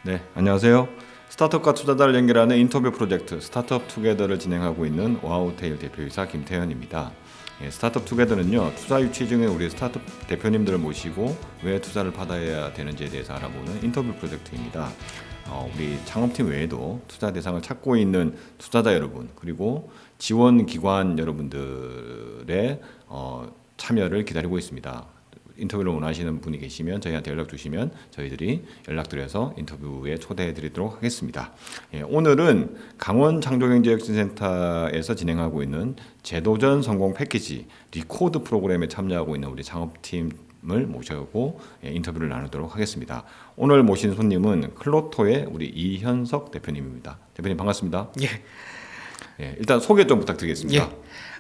네, 안녕하세요. 스타트업과 투자자를 연결하는 인터뷰 프로젝트 스타트업 투게더를 진행하고 있는 와우테일 대표이사 김태현입니다. 스타트업 투게더는요, 투자 유치 중에 우리 스타트업 대표님들을 모시고 왜 투자를 받아야 되는지에 대해서 알아보는 인터뷰 프로젝트입니다. 우리 창업팀 외에도 투자 대상을 찾고 있는 투자자 여러분, 그리고 지원 기관 여러분들의 참여를 기다리고 있습니다. 인터뷰를 원하시는 분이 계시면 저희한테 연락 주시면 저희들이 연락드려서 인터뷰에 초대해 드리도록 하겠습니다. 오늘은 강원 창조경제혁신센터에서 진행하고 있는 제도전 성공 패키지 리코드 프로그램에 참여하고 있는 우리 창업팀을 모셔고 인터뷰를 나누도록 하겠습니다. 오늘 모신 손님은 클로토의 우리 이현석 대표님입니다. 대표님 반갑습니다. 일단 소개 좀 부탁드리겠습니다.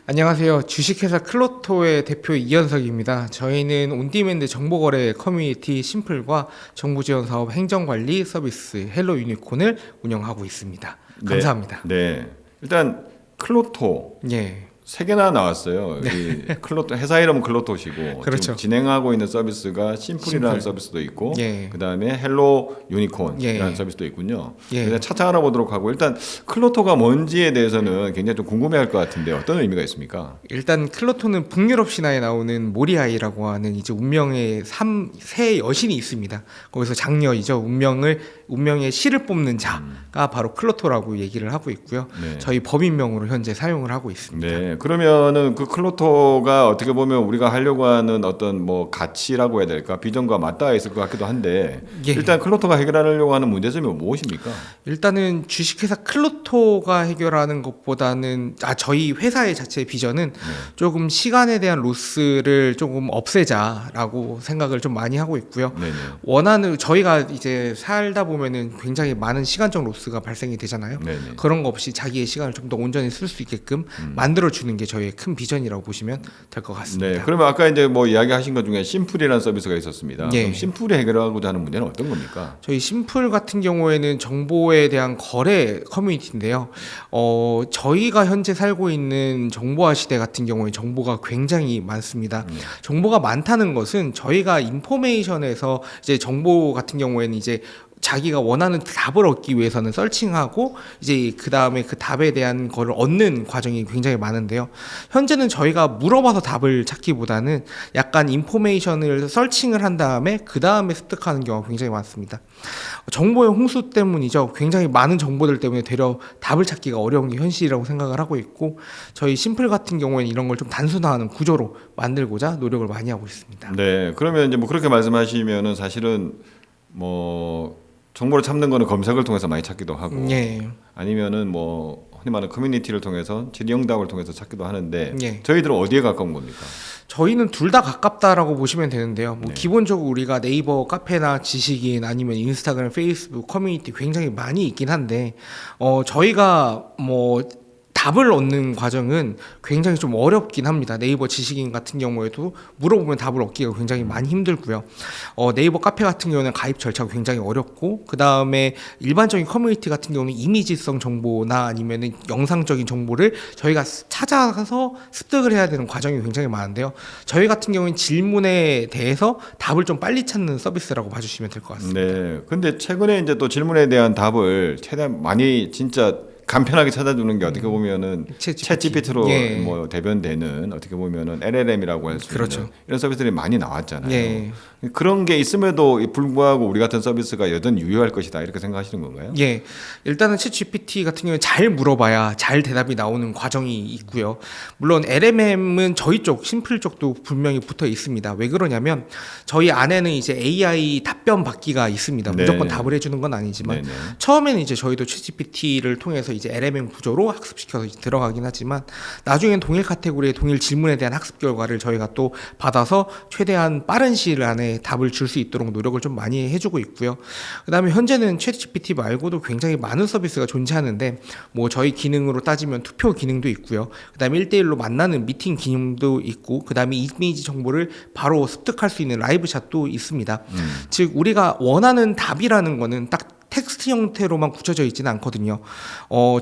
안녕하세요. 주식회사 클로토의 대표 이현석입니다. 저희는 온디맨드 정보거래 커뮤니티 심플과 정부지원사업 행정관리 서비스 헬로 유니콘을 운영하고 있습니다. 감사합니다. 네. 일단 클로토 세 개나 나왔어요. 이 클로토 회사 이름은 클로토시고 그렇죠. 지금 진행하고 있는 서비스가 심플이라는 서비스도 있고 그다음에 헬로 유니콘이라는 서비스도 있군요. 그래서 차차 알아보도록 하고 일단 클로토가 뭔지에 대해서는 굉장히 좀 궁금해할 것 같은데 어떤 의미가 있습니까? 일단 클로토는 북유럽 신화에 나오는 모리아이라고 하는 이제 운명의 세 여신이 있습니다. 거기서 장녀이죠. 운명의 실을 뽑는 자가 바로 클로토라고 얘기를 하고 있고요. 저희 법인명으로 현재 사용을 하고 있습니다. 그러면은 그 클로토가 어떻게 보면 우리가 하려고 하는 어떤 뭐 가치라고 해야 될까 비전과 맞닿아 있을 것 같기도 한데 일단 클로토가 해결하려고 하는 문제점이 무엇입니까? 일단은 주식회사 클로토가 해결하는 것보다는 저희 회사의 자체의 비전은 조금 시간에 대한 로스를 조금 없애자라고 생각을 좀 많이 하고 있고요. 저희가 이제 살다 보면은 굉장히 많은 시간적 로스가 발생이 되잖아요. 그런 거 없이 자기의 시간을 좀 더 온전히 쓸 수 있게끔 만들어 주는 게 저희의 큰 비전이라고 보시면 될 것 같습니다. 그러면 아까 이제 뭐 이야기하신 것 중에 심플이라는 서비스가 있었습니다. 그럼 심플이 해결하고자 하는 문제는 어떤 겁니까? 저희 심플 같은 경우에는 정보에 대한 거래 커뮤니티인데요. 저희가 현재 살고 있는 정보화 시대 같은 경우에 정보가 굉장히 많습니다. 정보가 많다는 것은 저희가 인포메이션에서 이제 정보 같은 경우에는 이제 자기가 원하는 답을 얻기 위해서는 서칭하고 이제 그 다음에 그 답에 대한 거를 얻는 과정이 굉장히 많은데요. 현재는 저희가 물어봐서 답을 찾기보다는 약간 인포메이션을 서칭을 한 다음에 그 다음에 습득하는 경우가 굉장히 많습니다. 정보의 홍수 때문이죠. 굉장히 많은 정보들 때문에 되려 답을 찾기가 어려운 게 현실이라고 생각을 하고 있고 저희 심플 같은 경우에는 이런 걸 좀 단순화하는 구조로 만들고자 노력을 많이 하고 있습니다. 그러면 이제 뭐 그렇게 말씀하시면은 사실은 뭐 정보를 찾는 거는 검색을 통해서 많이 찾기도 하고 아니면은 뭐 흔히 말하는 커뮤니티를 통해서 질의응답을 통해서 찾기도 하는데 저희들은 어디에 가까운 겁니까? 저희는 둘 다 가깝다라고 보시면 되는데요. 기본적으로 우리가 네이버 카페나 지식인 아니면 인스타그램, 페이스북 커뮤니티 굉장히 많이 있긴 한데 저희가 뭐 답을 얻는 과정은 굉장히 좀 어렵긴 합니다. 네이버 지식인 같은 경우에도 물어보면 답을 얻기가 굉장히 많이 힘들고요. 네이버 카페 같은 경우는 가입 절차가 굉장히 어렵고 그 다음에 일반적인 커뮤니티 같은 경우는 이미지성 정보나 아니면은 영상적인 정보를 저희가 찾아가서 습득을 해야 되는 과정이 굉장히 많은데요. 저희 같은 경우는 질문에 대해서 답을 좀 빨리 찾는 서비스라고 봐주시면 될 것 같습니다. 근데 최근에 이제 또 질문에 대한 답을 최대한 많이 진짜 간편하게 찾아주는 게 어떻게 보면은 챗GPT로 뭐 대변되는 어떻게 보면은 LLM이라고 할 수 있는 이런 서비스들이 많이 나왔잖아요. 그런 게 있음에도 불구하고 우리 같은 서비스가 여전히 유효할 것이다 이렇게 생각하시는 건가요? 일단은 챗GPT 같은 경우는 잘 물어봐야 잘 대답이 나오는 과정이 있고요. 물론 LMM은 저희 쪽 심플 쪽도 분명히 붙어 있습니다. 왜 그러냐면 저희 안에는 이제 AI 답변 받기가 있습니다. 무조건 답을 해주는 건 아니지만 처음에는 이제 저희도 챗GPT를 통해서 이제 LMM 구조로 학습시켜서 들어가긴 하지만 나중엔 동일 카테고리의 동일 질문에 대한 학습 결과를 저희가 또 받아서 최대한 빠른 시일 안에 답을 줄 수 있도록 노력을 좀 많이 해주고 있고요. 그 다음에 현재는 챗GPT 말고도 굉장히 많은 서비스가 존재하는데 뭐 저희 기능으로 따지면 투표 기능도 있고요. 그 다음에 1대1로 만나는 미팅 기능도 있고 그 다음에 이미지 정보를 바로 습득할 수 있는 라이브 챗도 있습니다. 즉 우리가 원하는 답이라는 거는 딱 텍스트 형태로만 굳혀져 있지는 않거든요.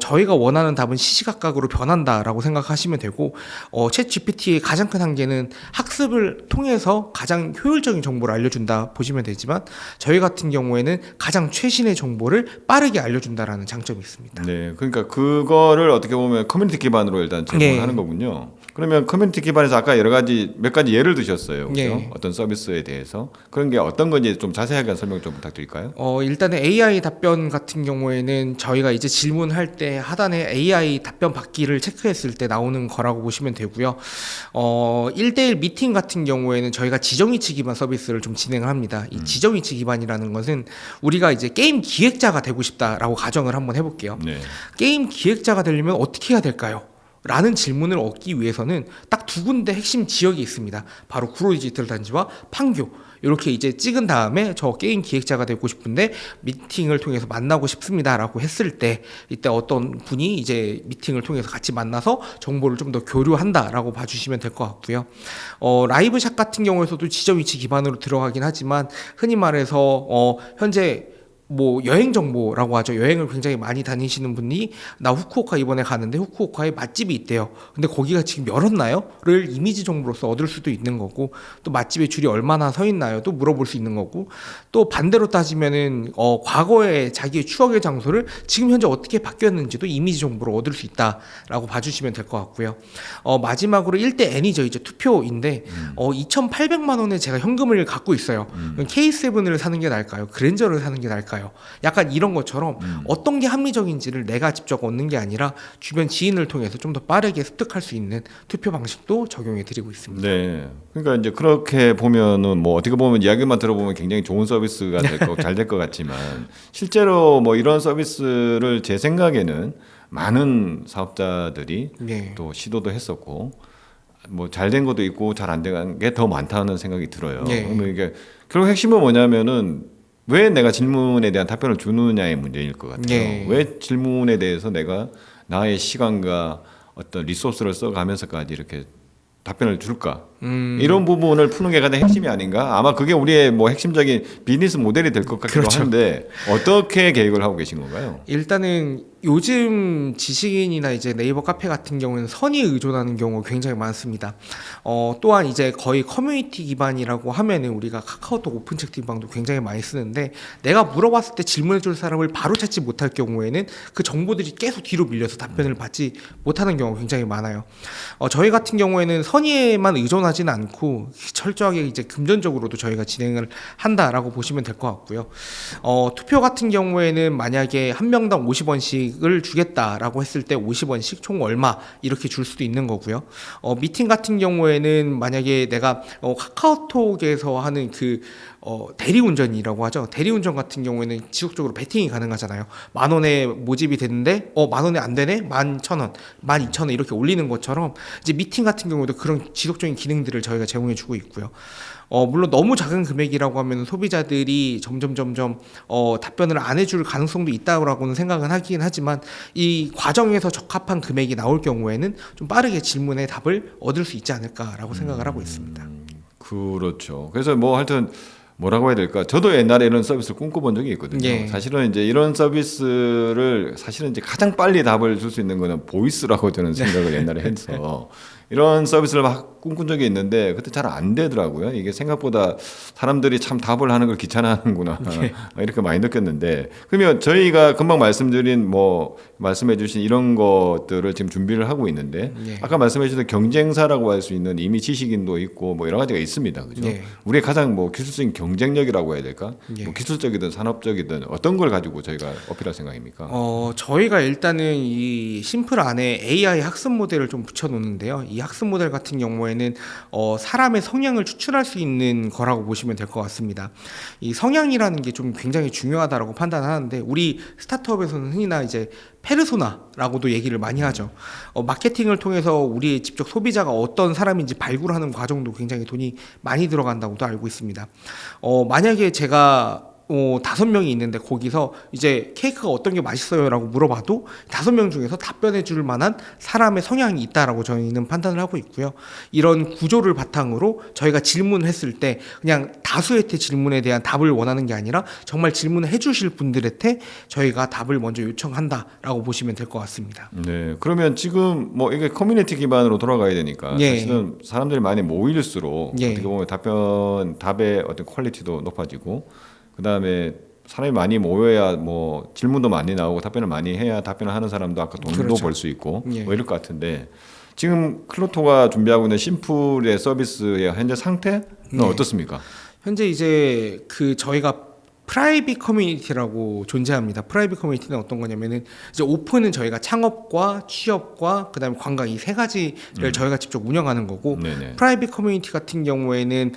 저희가 원하는 답은 시시각각으로 변한다라고 생각하시면 되고, 챗 GPT의 가장 큰 한계는 학습을 통해서 가장 효율적인 정보를 알려준다 보시면 되지만, 저희 같은 경우에는 가장 최신의 정보를 빠르게 알려준다라는 장점이 있습니다. 네, 그러니까 그거를 어떻게 보면 커뮤니티 기반으로 일단 제공을 네. 하는 거군요. 그러면 커뮤니티 기반에서 아까 몇 가지 예를 드셨어요. 그죠? 네. 어떤 서비스에 대해서 그런 게 어떤 건지 좀 자세하게 설명 좀 부탁드릴까요? 일단은 AI 답변 같은 경우에는 저희가 이제 질문할 때 하단에 AI 답변 받기를 체크했을 때 나오는 거라고 보시면 되고요. 1대1 미팅 같은 경우에는 저희가 지정위치 기반 서비스를 좀 진행을 합니다. 이 지정위치 기반이라는 것은 우리가 이제 게임 기획자가 되고 싶다라고 가정을 한번 해볼게요. 네. 게임 기획자가 되려면 어떻게 해야 될까요? 라는 질문을 얻기 위해서는 딱 두 군데 핵심 지역이 있습니다. 바로 구로 디지털 단지와 판교. 이렇게 이제 찍은 다음에 저 게임 기획자가 되고 싶은데 미팅을 통해서 만나고 싶습니다라고 했을 때, 이때 어떤 분이 이제 미팅을 통해서 같이 만나서 정보를 좀 더 교류한다라고 봐주시면 될 것 같고요. 라이브샷 같은 경우에서도 지정 위치 기반으로 들어가긴 하지만, 흔히 말해서 현재 뭐 여행 정보라고 하죠. 여행을 굉장히 많이 다니시는 분이 나 후쿠오카 이번에 가는데 후쿠오카에 맛집이 있대요. 근데 거기가 지금 열었나요?를 이미지 정보로서 얻을 수도 있는 거고, 또 맛집에 줄이 얼마나 서 있나요?도 물어볼 수 있는 거고, 또 반대로 따지면은 과거의 자기의 추억의 장소를 지금 현재 어떻게 바뀌었는지도 이미지 정보로 얻을 수 있다라고 봐주시면 될 것 같고요. 마지막으로 1대 N이죠. 이제 투표인데 2,800만 원에 제가 현금을 갖고 있어요. K7을 사는 게 나을까요? 그랜저를 사는 게 나을까요? 약간 이런 것처럼 어떤 게 합리적인지를 내가 직접 얻는 게 아니라 주변 지인을 통해서 좀 더 빠르게 습득할 수 있는 투표 방식도 적용해 드리고 있습니다. 네. 그러니까 이제 그렇게 보면은 뭐 어떻게 보면 이야기만 들어보면 굉장히 좋은 서비스가 잘 될 것 같지만, 실제로 뭐 이런 서비스를 제 생각에는 많은 사업자들이 네. 또 시도도 했었고, 뭐 잘 된 것도 있고 잘 안 된 게 더 많다는 생각이 들어요. 네. 그러면 이게 결국 핵심은 뭐냐면은 왜 내가 질문에 대한 답변을 주느냐의 문제일 것 같아요. 네. 왜 질문에 대해서 내가 나의 시간과 어떤 리소스를 써가면서까지 이렇게 답변을 줄까? 이런 부분을 푸는 게 가장 핵심이 아닌가? 아마 그게 우리의 뭐 핵심적인 비즈니스 모델이 될 것 같기도 그렇죠. 한데, 어떻게 계획을 하고 계신 건가요? 일단은 요즘 지식인이나 이제 네이버 카페 같은 경우는 선의에 의존하는 경우가 굉장히 많습니다. 또한 이제 거의 커뮤니티 기반이라고 하면은 우리가 카카오톡 오픈 채팅방도 굉장히 많이 쓰는데, 내가 물어봤을 때 질문해줄 사람을 바로 찾지 못할 경우에는 그 정보들이 계속 뒤로 밀려서 답변을 받지 못하는 경우가 굉장히 많아요. 저희 같은 경우에는 선의에만 의존하지는 않고 철저하게 이제 금전적으로도 저희가 진행을 한다라고 보시면 될 것 같고요. 투표 같은 경우에는 만약에 한 명당 50원씩을 주겠다라고 했을 때 50원씩 총 얼마 이렇게 줄 수도 있는 거고요. 미팅 같은 경우에는 만약에 내가 카카오톡에서 하는 그 대리운전이라고 하죠. 대리운전 같은 경우에는 지속적으로 베팅이 가능하잖아요. 10,000원에 모집이 됐는데 10,000원에 안 되네? 11,000원, 12,000원 이렇게 올리는 것처럼, 이제 미팅 같은 경우도 그런 지속적인 기능들을 저희가 제공해 주고 있고요. 물론 너무 작은 금액이라고 하면 소비자들이 점점 답변을 안 해줄 가능성도 있다고는 생각은 하긴 하지만, 이 과정에서 적합한 금액이 나올 경우에는 좀 빠르게 질문에 답을 얻을 수 있지 않을까라고 생각을 하고 있습니다. 그렇죠. 그래서 뭐 하여튼 뭐라고 해야 될까? 저도 옛날에 이런 서비스를 꿈꿔본 적이 있거든요. 예. 사실은 이제 이런 서비스를 사실은 이제 가장 빨리 답을 줄 수 있는 거는 보이스라고 저는 생각을 옛날에 해서 이런 서비스를 막 꿈꾼 적이 있는데, 그때 잘 안 되더라고요. 이게 생각보다 사람들이 참 답을 하는 걸 귀찮아하는구나 이렇게 많이 느꼈는데, 그러면 저희가 금방 말씀해주신 이런 것들을 지금 준비를 하고 있는데, 예. 아까 말씀해주신 경쟁사라고 할 수 있는 이미 지식인도 있고 뭐 여러 가지가 있습니다, 그죠? 예. 우리의 가장 뭐 기술적인 경쟁력이라고 해야 될까? 예. 뭐 기술적이든 산업적이든 어떤 걸 가지고 저희가 어필할 생각입니까? 저희가 일단은 이 심플 안에 AI 학습 모델을 좀 붙여놓는데요. 이 학습 모델 같은 경우에는 사람의 성향을 추출할 수 있는 거라고 보시면 될 것 같습니다. 이 성향이라는 게 좀 굉장히 중요하다라고 판단하는데, 우리 스타트업에서는 흔히나 이제 페르소나라고도 얘기를 많이 하죠. 마케팅을 통해서 우리 직접 소비자가 어떤 사람인지 발굴하는 과정도 굉장히 돈이 많이 들어간다고도 알고 있습니다. 만약에 제가 5명이 있는데 거기서 이제 케이크가 어떤 게 맛있어요라고 물어봐도 5명 중에서 답변해 줄 만한 사람의 성향이 있다라고 저희는 판단을 하고 있고요. 이런 구조를 바탕으로 저희가 질문을 했을 때 그냥 다수의 질문에 대한 답을 원하는 게 아니라 정말 질문을 해 주실 분들한테 저희가 답을 먼저 요청한다라고 보시면 될 것 같습니다. 네. 그러면 지금 뭐 이게 커뮤니티 기반으로 돌아가야 되니까 예. 사실은 사람들이 많이 모일수록 예. 어떻게 보면 답의 어떤 퀄리티도 높아지고 그다음에 사람이 많이 모여야 뭐 질문도 많이 나오고 답변을 많이 해야 답변을 하는 사람도 아까 돈도 그렇죠. 벌 수 있고 예. 뭐 이럴 것 같은데 지금 클로토가 준비하고 있는 심플의 서비스의 현재 상태는 네. 어떻습니까? 현재 이제 저희가 프라이빗 커뮤니티라고 존재합니다. 프라이빗 커뮤니티는 어떤 거냐면은 이제 오픈은 저희가 창업과 취업과 그다음에 관광 이 세 가지를 저희가 직접 운영하는 거고 네네. 프라이빗 커뮤니티 같은 경우에는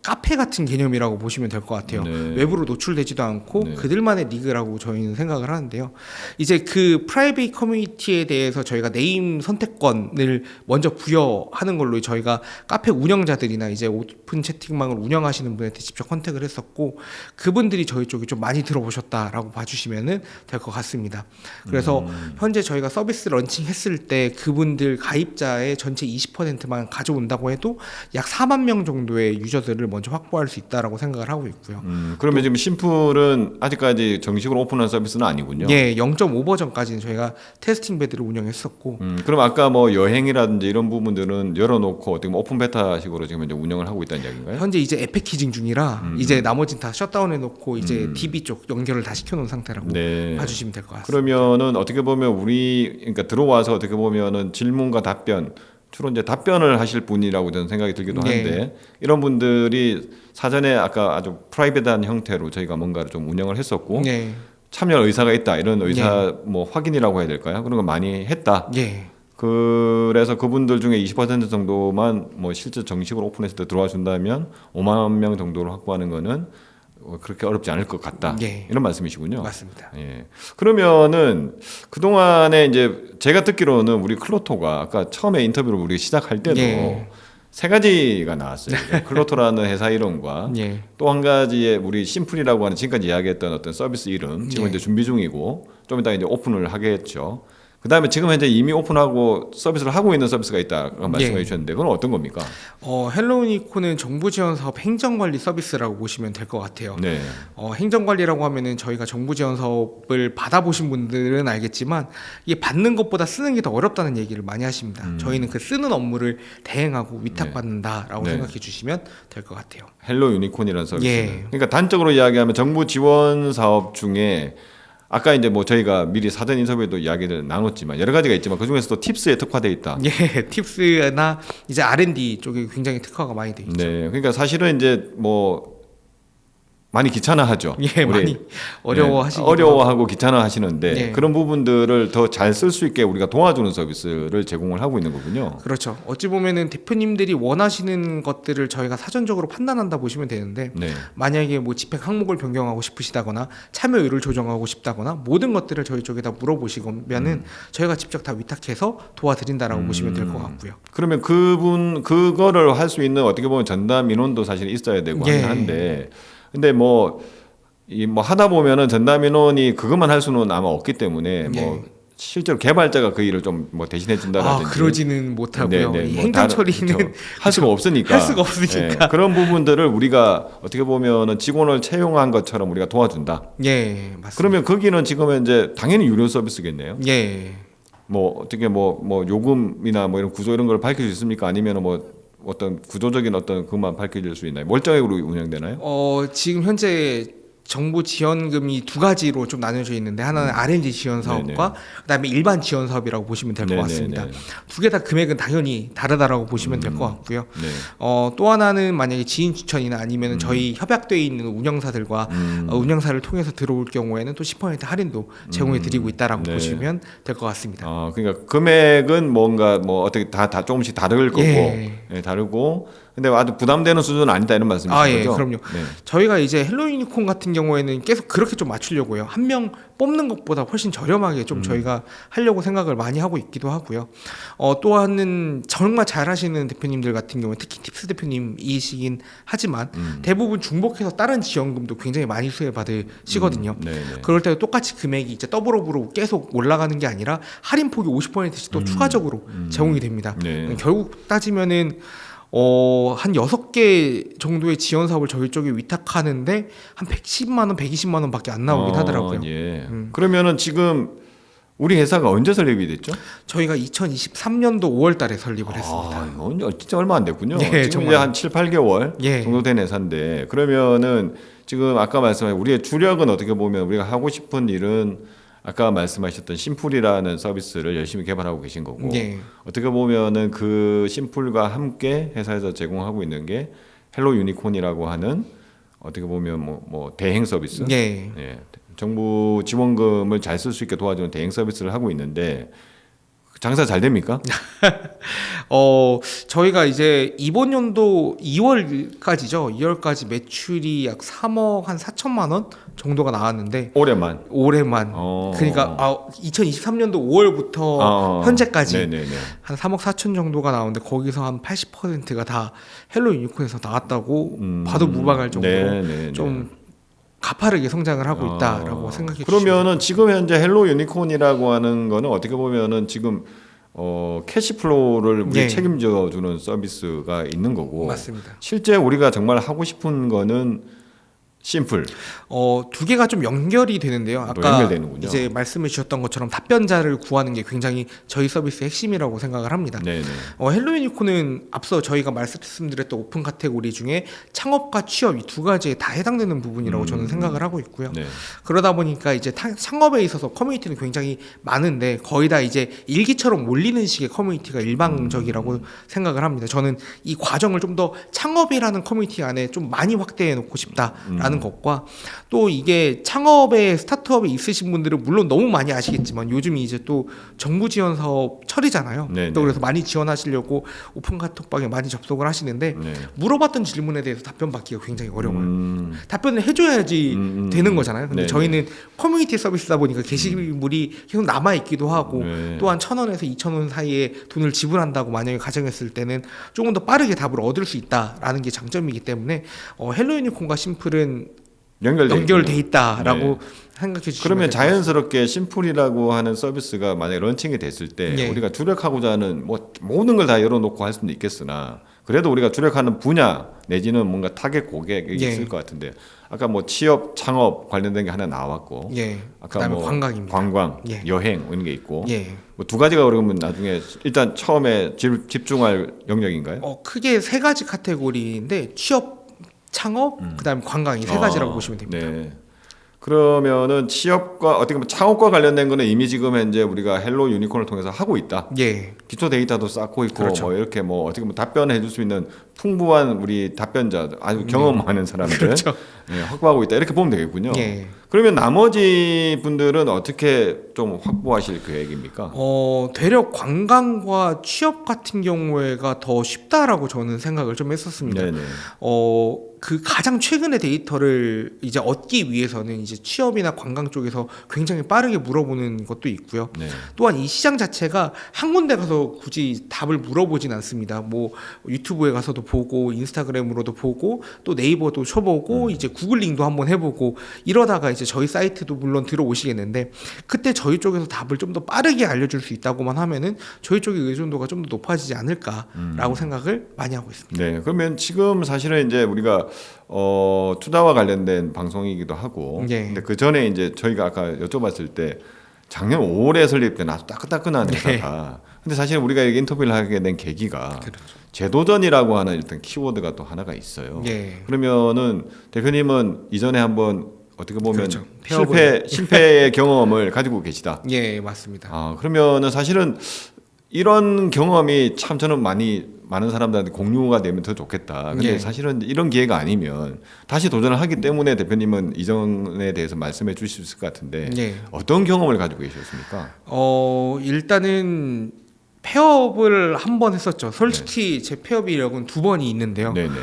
카페 같은 개념이라고 보시면 될 것 같아요. 네. 외부로 노출되지도 않고 네. 그들만의 리그라고 저희는 생각을 하는데요. 이제 그 프라이빗 커뮤니티에 대해서 저희가 네임 선택권을 먼저 부여하는 걸로 저희가 카페 운영자들이나 이제 오픈 채팅방을 운영하시는 분한테 직접 컨택을 했었고 그분들이 저희 쪽에 좀 많이 들어보셨다라고 봐주시면은 될 것 같습니다. 그래서 현재 저희가 서비스 런칭했을 때 그분들 가입자의 전체 20%만 가져온다고 해도 약 4만 명 정도의 유저들을 먼저 확보할 수 있다라고 생각을 하고 있고요. 그러면 지금 심플은 아직까지 정식으로 오픈한 서비스는 아니군요. 예, 0.5 버전까지는 저희가 테스팅 배드를 운영했었고. 그럼 아까 뭐 여행이라든지 이런 부분들은 열어놓고 어떻게 보면 오픈 베타식으로 지금 이제 운영을 하고 있다는 이야기인가요? 현재 이제 에패키징 중이라 이제 나머지는 다 셧다운해놓고 이제 DB 쪽 연결을 다 시켜놓은 상태라고 네. 봐주시면 될 것 같습니다. 그러면은 어떻게 보면 그러니까 들어와서 어떻게 보면은 질문과 답변 주로 이제 답변을 하실 분이라고 저는 생각이 들기도 한데 네. 이런 분들이 사전에 아까 아주 프라이빗한 형태로 저희가 뭔가를 좀 운영을 했었고 예, 참여 의사가 있다 이런 의사 뭐 확인이라고 해야 될까요? 그런 거 많이 했다. 예, 그래서 그분들 중에 20% 정도만 뭐 실제 정식으로 오픈했을 때 들어와 준다면 5만 명 정도를 확보하는 거는 그렇게 어렵지 않을 것 같다. 예. 이런 말씀이시군요. 맞습니다. 예. 그러면은 그동안에 이제 제가 듣기로는 우리 클로토가 아까 처음에 인터뷰를 우리 시작할 때도 예. 세 가지가 나왔어요. 클로토라는 회사 이름과 예, 또 한 가지의 우리 심플이라고 하는 지금까지 이야기했던 어떤 서비스 이름 지금 예. 이제 준비 중이고 좀 이따 이제 오픈을 하겠죠. 그다음에 지금 현재 이미 오픈하고 서비스를 하고 있는 서비스가 있다고 말씀해 예. 주셨는데 그건 어떤 겁니까? 헬로우니코는 정부 지원 사업 행정관리 서비스라고 보시면 될 것 같아요. 네. 행정관리라고 하면은 저희가 정부 지원 사업을 받아보신 분들은 알겠지만 이게 받는 것보다 쓰는 게 더 어렵다는 얘기를 많이 하십니다. 저희는 그 쓰는 업무를 대행하고 위탁받는다라고 네. 생각해 주시면 될 것 같아요. 헬로 유니콘이라는 서비스. 예. 그러니까 단적으로 이야기하면 정부 지원 사업 중에 아까 이제 뭐 저희가 미리 사전 인터뷰에도 이야기를 나눴지만 여러 가지가 있지만 그 중에서도 팁스에 특화돼 있다. 예, 팁스나 이제 R&D 쪽에 굉장히 특화가 많이 돼 있죠. 네, 그러니까 사실은 이제 뭐 많이 귀찮아하죠. 예, 많이 어려워하시기도 어려워하고 귀찮아하시는데 네. 그런 부분들을 더 잘 쓸 수 있게 우리가 도와주는 서비스를 제공을 하고 있는 거군요. 그렇죠. 어찌 보면은 대표님들이 원하시는 것들을 저희가 사전적으로 판단한다 보시면 되는데 네. 만약에 뭐 집행 항목을 변경하고 싶으시다거나 참여율을 조정하고 싶다거나 모든 것들을 저희 쪽에다 물어보시면은 저희가 직접 다 위탁해서 도와드린다라고 보시면 될 것 같고요. 그러면 그거를 할 수 있는 어떻게 보면 전담 인원도 사실 있어야 되고 예. 한데 근데 뭐 하다 보면은 전담 인원이 그것만 할 수는 아마 없기 때문에 뭐 실제로 개발자가 그 일을 좀 뭐 대신해 준다라든지 그러지는 못하고요. 네, 네, 이 뭐 행정 다른- 처리는 그렇죠. 할 수가 없으니까 할 수가 없으니까. 그런 부분들을 우리가 어떻게 보면은 직원을 채용한 것처럼 우리가 도와준다. 예, 맞습니다. 그러면 거기는 지금 이제 당연히 유료 서비스겠네요. 예. 뭐 어떻게 뭐 요금이나 뭐 이런 구조 이런 걸 밝힐 수 있습니까? 아니면 뭐 어떤 구조적인 어떤 그만 밝혀질 수 있나요? 멀쩡하게 운영되나요? 지금 현재 정부 지원금이 두 가지로 좀 나눠져 있는데 하나는 R&D 지원 사업과 그다음에 일반 지원 사업이라고 보시면 될 것 네네네. 같습니다. 두 개 다 금액은 당연히 다르다라고 보시면 될 것 같고요. 네. 또 하나는 만약에 지인 추천이나 아니면 저희 협약되어 있는 운영사들과 운영사를 통해서 들어올 경우에는 또 10% 할인도 제공해 드리고 있다라고 네. 보시면 될 것 같습니다. 그러니까 금액은 뭔가 뭐 어떻게 다 조금씩 다를 거고 예. 다르고 근데 아주 부담되는 수준은 아니다 이런 말씀이신 아, 예, 거죠? 그럼요. 네. 저희가 이제 헬로 유니콘 같은 경우에는 계속 그렇게 좀 맞추려고요. 한 명 뽑는 것보다 훨씬 저렴하게 좀 저희가 하려고 생각을 많이 하고 있기도 하고요. 또한은 정말 잘하시는 대표님들 같은 경우에 특히 팁스 대표님이시긴 하지만 대부분 중복해서 다른 지원금도 굉장히 많이 수혜 받으시거든요. 네, 네. 그럴 때도 똑같이 금액이 이제 더블업으로 계속 올라가는 게 아니라 할인폭이 50%씩 또 추가적으로 제공이 됩니다. 네. 결국 따지면은 한 6개 정도의 지원 사업을 저희 쪽에 위탁하는데 한 110만 원, 120만 원밖에 안 나오긴 하더라고요. 예. 그러면은 지금 우리 회사가 언제 설립이 됐죠? 저희가 2023년도 5월 달에 설립을 했습니다. 아, 이거 진짜 얼마 안 됐군요. 예, 지금 정말. 이제 한 7, 8개월 예. 정도 된 회사인데 그러면은 지금 아까 말씀하신 우리의 주력은 어떻게 보면 우리가 하고 싶은 일은 아까 말씀하셨던 심플이라는 서비스를 열심히 개발하고 계신 거고 예. 어떻게 보면은 그 심플과 함께 회사에서 제공하고 있는 게 헬로 유니콘이라고 하는 어떻게 보면 뭐 대행 서비스, 예. 예, 정부 지원금을 잘 쓸 수 있게 도와주는 대행 서비스를 하고 있는데 장사 잘 됩니까? 저희가 이제 이번 연도 2월까지죠. 2월까지 매출이 약 3억 한 4천만 원 정도가 나왔는데 올해만. 올해만 그러니까 2023년도 5월부터 현재까지 네네네. 한 3억 4천 정도가 나오는데 거기서 한 80%가 다 헬로 유니콘에서 나왔다고 봐도 무방할 정도로 네네네. 좀 가파르게 성장을 하고 있다라고 생각해 주시면 그러면은 지금 현재 헬로 유니콘이라고 하는 거는 어떻게 보면은 지금 캐시플로우를 우리 네. 책임져 주는 서비스가 있는 거고 맞습니다. 실제 우리가 정말 하고 싶은 거는 심플. 두 개가 좀 연결이 되는데요. 또 아까 연결되는군요. 이제 말씀해 주셨던 것처럼 답변자를 구하는 게 굉장히 저희 서비스의 핵심이라고 생각을 합니다. 네네. 헬로 유니콘은 앞서 저희가 말씀드렸던 오픈 카테고리 중에 창업과 취업 이 두 가지에 다 해당되는 부분이라고 저는 생각을 하고 있고요. 네. 그러다 보니까 이제 창업에 있어서 커뮤니티는 굉장히 많은데 거의 다 이제 일기처럼 몰리는 식의 커뮤니티가 일방적이라고 생각을 합니다. 저는 이 과정을 좀 더 창업이라는 커뮤니티 안에 좀 많이 확대해 놓고 싶다라는 것과 또 이게 창업에 스타트업에 있으신 분들은 물론 너무 많이 아시겠지만 요즘 이제 또 정부 지원 사업 철이잖아요. 네네. 또 그래서 많이 지원하시려고 오픈 카톡방에 많이 접속을 하시는데 네. 물어봤던 질문에 대해서 답변 받기가 굉장히 어려워요. 답변을 해줘야지 되는 거잖아요. 근데 네네. 저희는 커뮤니티 서비스다 보니까 게시물이 계속 남아 있기도 하고 네. 또한 1,000원에서 2,000원 사이에 돈을 지불한다고 만약에 가정했을 때는 조금 더 빠르게 답을 얻을 수 있다라는 게 장점이기 때문에 헬로 유니콘과 심플은 연결돼 있다라고 네. 생각해 주시면 그러면 될것 같습니다. 자연스럽게 심플이라고 하는 서비스가 만약에 런칭이 됐을 때 예. 우리가 주력하고자 하는 뭐 모든 걸 다 열어놓고 할 수는 있겠으나 그래도 우리가 주력하는 분야 내지는 뭔가 타겟 고객이 예. 있을 것 같은데 아까 뭐 취업, 창업 관련된 게 하나 나왔고 예. 아까 그다음에 뭐 관광입니다. 관광, 예. 여행 이런 게 있고 예. 뭐 두 가지가 그러면 나중에 일단 처음에 집중할 영역인가요? 크게 세 가지 카테고리인데 취업, 창업, 그다음에 관광 이 세 가지라고 보시면 됩니다. 네. 그러면은 취업과 어떻게 보면 창업과 관련된 거는 이미 지금 현재 우리가 헬로 유니콘을 통해서 하고 있다. 예. 기초 데이터도 쌓고 있고 그렇죠. 뭐 이렇게 뭐 어떻게 보면 답변해 줄 수 있는 풍부한 우리 답변자들 아주 경험 많은 사람들 그렇죠. 예, 확보하고 있다 이렇게 보면 되겠군요. 예. 그러면 나머지 분들은 어떻게 좀 확보하실 계획입니까? 대략 관광과 취업 같은 경우에가 더 쉽다라고 저는 생각을 좀 했었습니다. 네네. 그 가장 최근의 데이터를 이제 얻기 위해서는 이제 취업이나 관광 쪽에서 굉장히 빠르게 물어보는 것도 있고요. 네. 또한 이 시장 자체가 한 군데 가서 굳이 답을 물어보진 않습니다. 뭐 유튜브에 가서도 보고 인스타그램으로도 보고 또 네이버도 쳐보고 이제 구글링도 한번 해보고 이러다가 이제 저희 사이트도 물론 들어오시겠는데 그때 저희 쪽에서 답을 좀 더 빠르게 알려줄 수 있다고만 하면은 저희 쪽의 의존도가 좀 더 높아지지 않을까라고 생각을 많이 하고 있습니다. 네. 그러면 지금 사실은 이제 우리가 투자와 관련된 방송이기도 하고 예. 근데 그 전에 이제 저희가 아까 여쭤봤을 때 작년 5월에 설립된 아주 따끈따끈한 회사다. 근데 사실 우리가 이렇게 인터뷰를 하게 된 계기가 재도전이라고 하는 일단 키워드가 또 하나가 있어요. 예. 그러면은 대표님은 이전에 한번 어떻게 보면 그렇죠. 실패의 경험을 가지고 계시다. 예, 맞습니다. 그러면은 사실은 이런 경험이 참 저는 많은 사람들한테 공유가 되면 더 좋겠다. 근데 예. 사실은 이런 기회가 아니면 다시 도전을 하기 때문에 대표님은 이전에 대해서 말씀해 주실 수 있을 것 같은데 예. 어떤 경험을 가지고 계셨습니까? 일단은 폐업을 한 번 했었죠. 솔직히 제 폐업 이력은 두 번이 있는데요. 네네.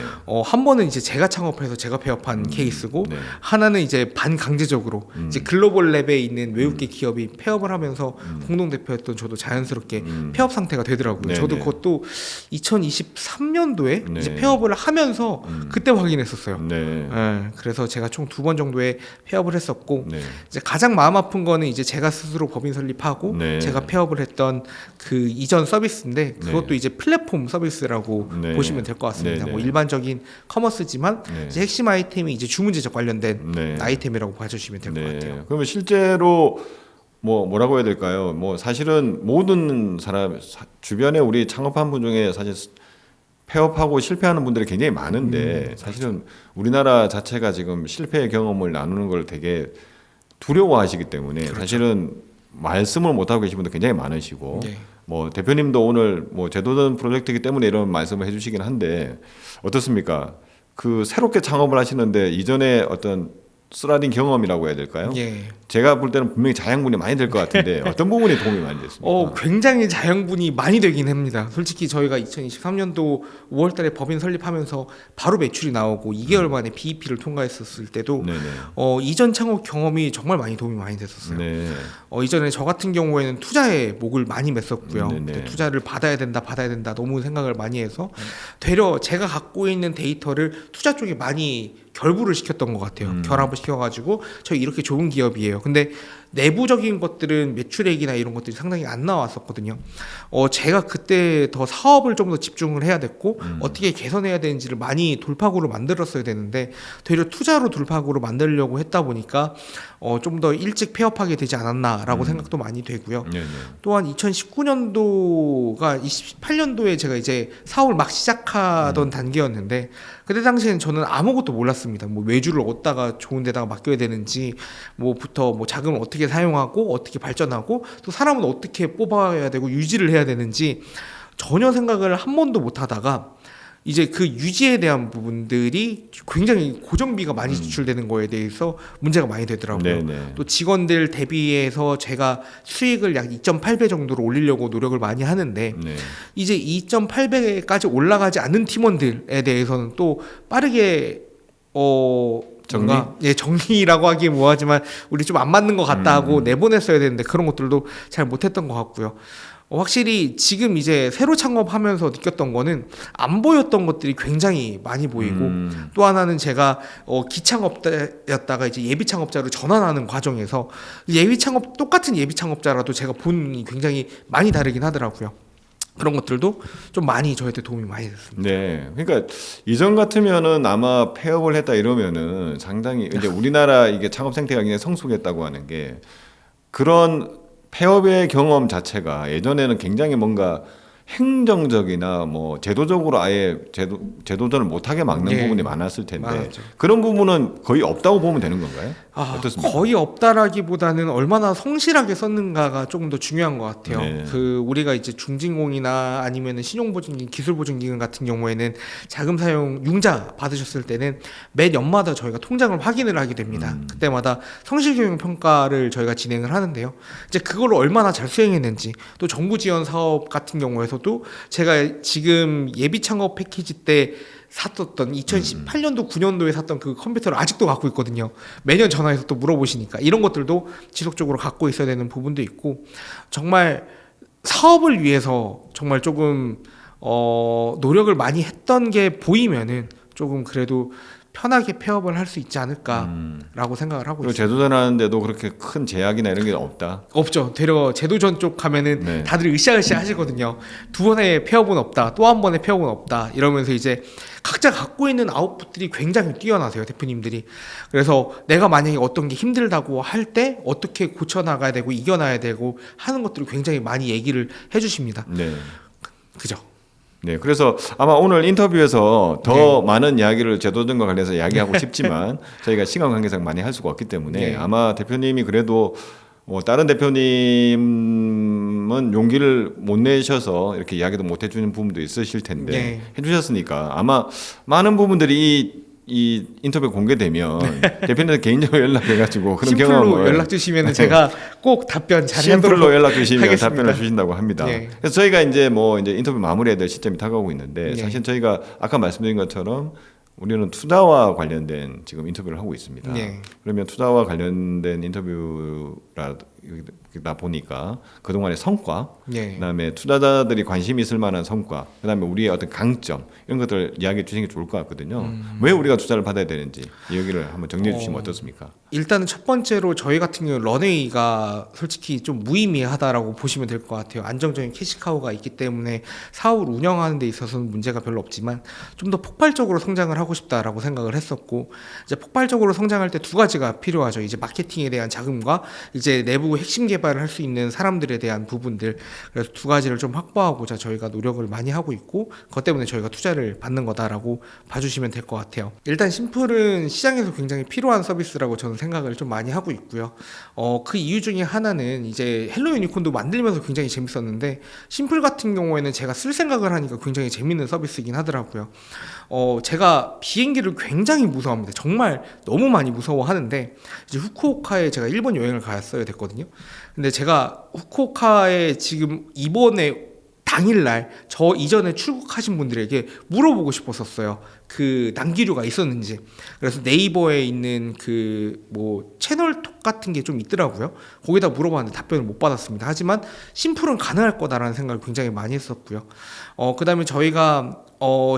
한 번은 이제 제가 창업해서 제가 폐업한 케이스고 네. 하나는 이제 반강제적으로 이제 글로벌 랩에 있는 외국계 기업이 폐업을 하면서 공동 대표였던 저도 자연스럽게 폐업 상태가 되더라고요. 네네. 저도 그것도 2023년도에 네. 이제 폐업을 하면서 그때 확인했었어요. 네. 예, 그래서 제가 총 두 번 정도의 폐업을 했었고 네. 이제 가장 마음 아픈 거는 이제 제가 스스로 법인 설립하고 네. 제가 폐업을 했던 그 이전 서비스인데 그것도 네. 이제 플랫폼 서비스라고 네. 보시면 될 것 같습니다. 네. 뭐 일반적인 커머스지만 네. 이제 핵심 아이템이 이제 주문 제작 관련된 네. 아이템이라고 봐주시면 될 것 같아요. 그러면 실제로 뭐라고 해야 될까요? 뭐 사실은 모든 사람 주변에 우리 창업한 분 중에 사실 폐업하고 실패하는 분들이 굉장히 많은데 사실은 우리나라 자체가 지금 실패의 경험을 나누는 걸 되게 두려워하시기 때문에 그렇죠. 사실은 말씀을 못 하고 계신 분도 굉장히 많으시고 네. 뭐 대표님도 오늘 뭐 제도전 프로젝트이기 때문에 이런 말씀을 해주시긴 한데 어떻습니까? 그 새롭게 창업을 하시는데 이전에 어떤 쓰라린 경험이라고 해야 될까요? 예. 제가 볼 때는 분명히 자양분이 많이 될 것 같은데 어떤 부분이 도움이 많이 됐습니까? 굉장히 자양분이 많이 되긴 합니다. 솔직히 저희가 2023년도 5월달에 법인 설립하면서 바로 매출이 나오고 2개월 만에 BEP를 통과했었을 때도 네네. 이전 창업 경험이 정말 많이 도움이 많이 됐었어요. 네. 이전에 저 같은 경우에는 투자에 목을 많이 맸었고요. 네네. 근데 투자를 받아야 된다 너무 생각을 많이 해서 되려 제가 갖고 있는 데이터를 투자 쪽에 많이 결부를 시켰던 것 같아요. 결합을 시켜가지고 저희 이렇게 좋은 기업이에요. 근데 내부적인 것들은 매출액이나 이런 것들이 상당히 안 나왔었거든요. 제가 그때 더 사업을 좀 더 집중을 해야 됐고 어떻게 개선해야 되는지를 많이 돌파구로 만들었어야 되는데 되려 투자로 돌파구로 만들려고 했다 보니까 좀 더 일찍 폐업하게 되지 않았나라고 생각도 많이 되고요. 네네. 또한 2019년도가 28년도에 제가 이제 사업을 막 시작하던 단계였는데 그때 당시에는 저는 아무것도 몰랐습니다. 뭐 외주를 얻다가 좋은 데다가 맡겨야 되는지 뭐부터 뭐 자금을 어떻게 사용하고 어떻게 발전하고 또 사람은 어떻게 뽑아야 되고 유지를 해야 되는지 전혀 생각을 한 번도 못 하다가 이제 그 유지에 대한 부분들이 굉장히 고정비가 많이 지출되는 거에 대해서 문제가 많이 되더라고요. 네네. 또 직원들 대비해서 제가 수익을 약 2.8배 정도로 올리려고 노력을 많이 하는데 네. 이제 2.8배까지 올라가지 않는 팀원들에 대해서는 또 빠르게 정리? 정리라고 하기에 뭐하지만 우리 좀 안 맞는 것 같다 하고 내보냈어야 되는데 그런 것들도 잘 못했던 것 같고요. 확실히 지금 이제 새로 창업하면서 느꼈던 거는 안 보였던 것들이 굉장히 많이 보이고 또 하나는 제가 기창업자였다가 이제 예비 창업자로 전환하는 과정에서 똑같은 예비 창업자라도 제가 본 굉장히 많이 다르긴 하더라고요. 그런 것들도 좀 많이 저한테 도움이 많이 됐습니다. 네, 그러니까 이전 같으면은 아마 폐업을 했다 이러면은 상당히 이제 우리나라 이게 창업 생태가 굉장히 성숙했다고 하는 게 그런 폐업의 경험 자체가 예전에는 굉장히 뭔가 행정적이나 뭐 제도적으로 아예 제도전을 못하게 막는 네. 부분이 많았을 텐데 맞았죠. 그런 부분은 거의 없다고 보면 되는 건가요? 어떻습니까? 거의 없다라기보다는 얼마나 성실하게 썼는가가 조금 더 중요한 것 같아요. 네. 우리가 이제 중진공이나 아니면은 신용보증기금, 기술보증기금 같은 경우에는 자금 사용 융자 받으셨을 때는 매 연마다 저희가 통장을 확인을 하게 됩니다. 그때마다 성실교육 평가를 저희가 진행을 하는데요. 이제 그걸 얼마나 잘 수행했는지 또 정부 지원 사업 같은 경우에서도 제가 지금 예비 창업 패키지 때 샀었던 2018년도 9년도에 샀던 그 컴퓨터를 아직도 갖고 있거든요. 매년 전화해서 또 물어보시니까 이런 것들도 지속적으로 갖고 있어야 되는 부분도 있고 정말 사업을 위해서 정말 조금 노력을 많이 했던 게 보이면은 조금 그래도 편하게 폐업을 할 수 있지 않을까라고 생각을 하고 그리고 있어요. 제도전 하는데도 그렇게 큰 제약이나 이런 게 없다. 없죠. 되려 제도전 쪽 가면은 네. 다들 으쌰으쌰 하시거든요. 두 번의 폐업은 없다. 또 한 번의 폐업은 없다. 이러면서 이제 각자 갖고 있는 아웃풋들이 굉장히 뛰어나세요. 대표님들이. 그래서 내가 만약에 어떤 게 힘들다고 할 때 어떻게 고쳐나가야 되고 이겨나야 되고 하는 것들을 굉장히 많이 얘기를 해주십니다. 네. 그죠? 네, 그래서 아마 오늘 인터뷰에서 더 많은 이야기를 제도전과 관련해서 이야기하고 싶지만 저희가 시간 관계상 많이 할 수가 없기 때문에 네. 아마 대표님이 그래도 다른 대표님은 용기를 못 내셔서 이렇게 이야기도 못 해주는 부분도 있으실 텐데 네. 해주셨으니까 아마 많은 부분들이 이 인터뷰 공개되면 대표님한테 개인적으로 연락해가지고 그런 심플로 경험을 연락 주시면 제가 꼭 답변 잘하도록 심플로 연락 주시면 하겠습니다. 답변을 주신다고 합니다. 네. 그래서 저희가 이제 인터뷰 마무리해야 될 시점이 다가오고 있는데 네. 사실 저희가 아까 말씀드린 것처럼 우리는 투자와 관련된 지금 인터뷰를 하고 있습니다. 네. 그러면 투자와 관련된 인터뷰라다 보니까 그동안의 성과, 네. 그다음에 투자자들이 관심 있을 만한 성과, 그다음에 우리의 어떤 강점 이런 것들 이야기해 주시는 게 좋을 것 같거든요. 왜 우리가 투자를 받아야 되는지 이 얘기를 한번 정리해 주시면 어떻습니까? 일단은 첫 번째로 저희 같은 경우 런웨이가 솔직히 좀 무의미하다라고 보시면 될 것 같아요. 안정적인 캐시카우가 있기 때문에 사업을 운영하는 데 있어서는 문제가 별로 없지만 좀 더 폭발적으로 성장을 하고 싶다라고 생각을 했었고, 이제 폭발적으로 성장할 때 두 가지가 필요하죠. 이제 마케팅에 대한 자금과 이제 내부 핵심 개발을 할 수 있는 사람들에 대한 부분들. 그래서 두 가지를 좀 확보하고자 저희가 노력을 많이 하고 있고, 그것 때문에 저희가 투자를 받는 거다라고 봐주시면 될 것 같아요. 일단 심플은 시장에서 굉장히 필요한 서비스라고 저는 생각을 좀 많이 하고 있고요. 그 이유 중에 하나는 이제 헬로 유니콘도 만들면서 굉장히 재밌었는데, 심플 같은 경우에는 제가 쓸 생각을 하니까 굉장히 재밌는 서비스이긴 하더라고요. 제가 비행기를 굉장히 무서워합니다. 정말 너무 많이 무서워하는데, 이제 후쿠오카에 제가 일본 여행을 갔어야 됐거든요. 근데 제가 후쿠오카에 지금 이번에 당일날 저 이전에 출국하신 분들에게 물어보고 싶었었어요. 그 난기류가 있었는지. 그래서 네이버에 있는 그 뭐 채널톡 같은 게 좀 있더라고요. 거기다 물어봤는데 답변을 못 받았습니다. 하지만 심플은 가능할 거다라는 생각을 굉장히 많이 했었고요. 그다음에 저희가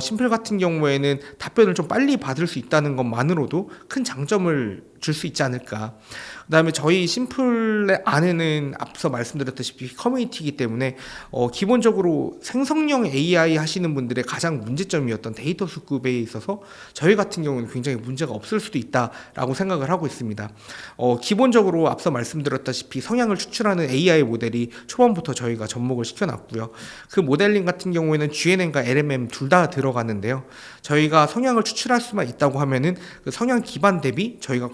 심플 같은 경우에는 답변을 좀 빨리 받을 수 있다는 것만으로도 큰 장점을 줄 수 있지 않을까. 그다음에 저희 심플의 안에는 앞서 말씀드렸다시피 커뮤니티이기 때문에 기본적으로 생성형 AI 하시는 분들의 가장 문제점이었던 데이터 수급에 있어서 저희 같은 경우는 굉장히 문제가 없을 수도 있다라고 생각을 하고 있습니다. 기본적으로 앞서 말씀드렸다시피 성향을 추출하는 AI 모델이 초반부터 저희가 접목을 시켜놨고요. 그 모델링 같은 경우에는 GNN과 LMM 둘 다 들어가는데요. 저희가 성향을 추출할 수만 있다고 하면은 그 성향 기반 대비 저희가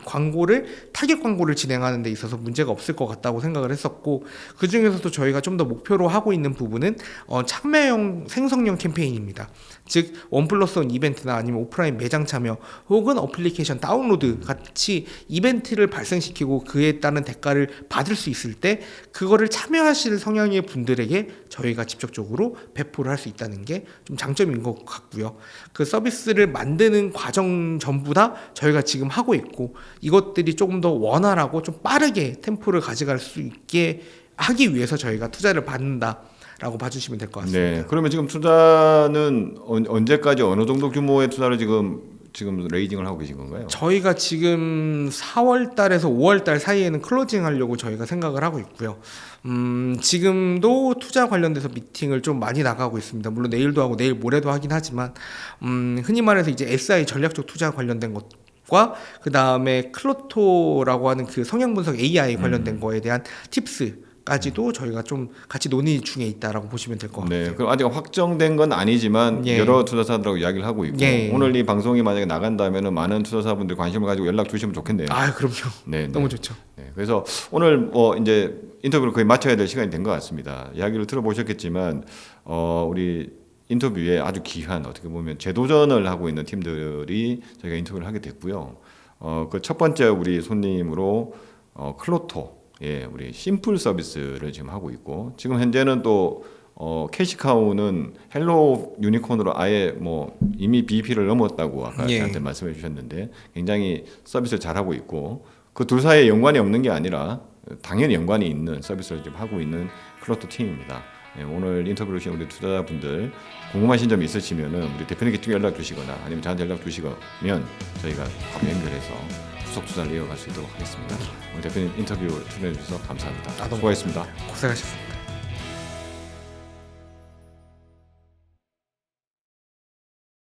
광고를 타겟 광고를 진행하는 데 있어서 문제가 없을 것 같다고 생각을 했었고, 그 중에서도 저희가 좀 더 목표로 하고 있는 부분은 참여형 생성형 캠페인입니다. 즉 1+1 이벤트나 아니면 오프라인 매장 참여 혹은 어플리케이션 다운로드 같이 이벤트를 발생시키고 그에 따른 대가를 받을 수 있을 때 그거를 참여하실 성향의 분들에게 저희가 직접적으로 배포를 할 수 있다는 게 좀 장점인 것 같고요. 그 서비스를 만드는 과정 전부 다 저희가 지금 하고 있고, 이것들이 조금 더 원활하고 좀 빠르게 템포를 가져갈 수 있게 하기 위해서 저희가 투자를 받는다라고 봐주시면 될 것 같습니다. 네. 그러면 지금 투자는 언제까지 어느 정도 규모의 투자를 지금 레이징을 하고 계신 건가요? 저희가 지금 4월 달에서 5월 달 사이에는 클로징 하려고 저희가 생각을 하고 있고요. 지금도 투자 관련돼서 미팅을 좀 많이 나가고 있습니다. 물론 내일도 하고 내일 모레도 하긴 하지만, 흔히 말해서 이제 SI 전략적 투자 관련된 것과 그 다음에 클로토라고 하는 그 성향 분석 AI 관련된 거에 대한 팁스 까지도 저희가 좀 같이 논의 중에 있다라고 보시면 될 것 같아요. 네, 그럼 아직 확정된 건 아니지만 예. 여러 투자사들하고 이야기를 하고 있고, 예. 오늘 이 방송이 만약에 나간다면은 많은 투자사분들 관심을 가지고 연락 주시면 좋겠네요. 그럼요. 네, 너무 네. 좋죠. 네, 그래서 오늘 이제 인터뷰를 거의 마쳐야 될 시간이 된 것 같습니다. 이야기를 들어보셨겠지만 우리 인터뷰에 아주 귀한, 어떻게 보면 재도전을 하고 있는 팀들이 저희가 인터뷰를 하게 됐고요. 그 첫 번째 우리 손님으로 클로토, 우리 심플 서비스를 지금 하고 있고, 지금 현재는 또 캐시카우는 헬로 유니콘으로 아예 이미 BP를 넘었다고 아까 저한테 말씀해 주셨는데, 굉장히 서비스를 잘 하고 있고, 그 둘 사이에 연관이 없는 게 아니라 당연히 연관이 있는 서비스를 지금 하고 있는 클로토 팀입니다. 오늘 인터뷰를 주신 우리 투자자분들 궁금하신 점이 있으시면은 우리 대표님께 쭉 연락 주시거나 아니면 저한테 연락 주시면 저희가 바로 연결해서 후속 투자를 이어갈 수 있도록 하겠습니다. 오늘 대표님 인터뷰 출연해 주셔서 감사합니다. 수고하셨습니다. 고생하셨습니다.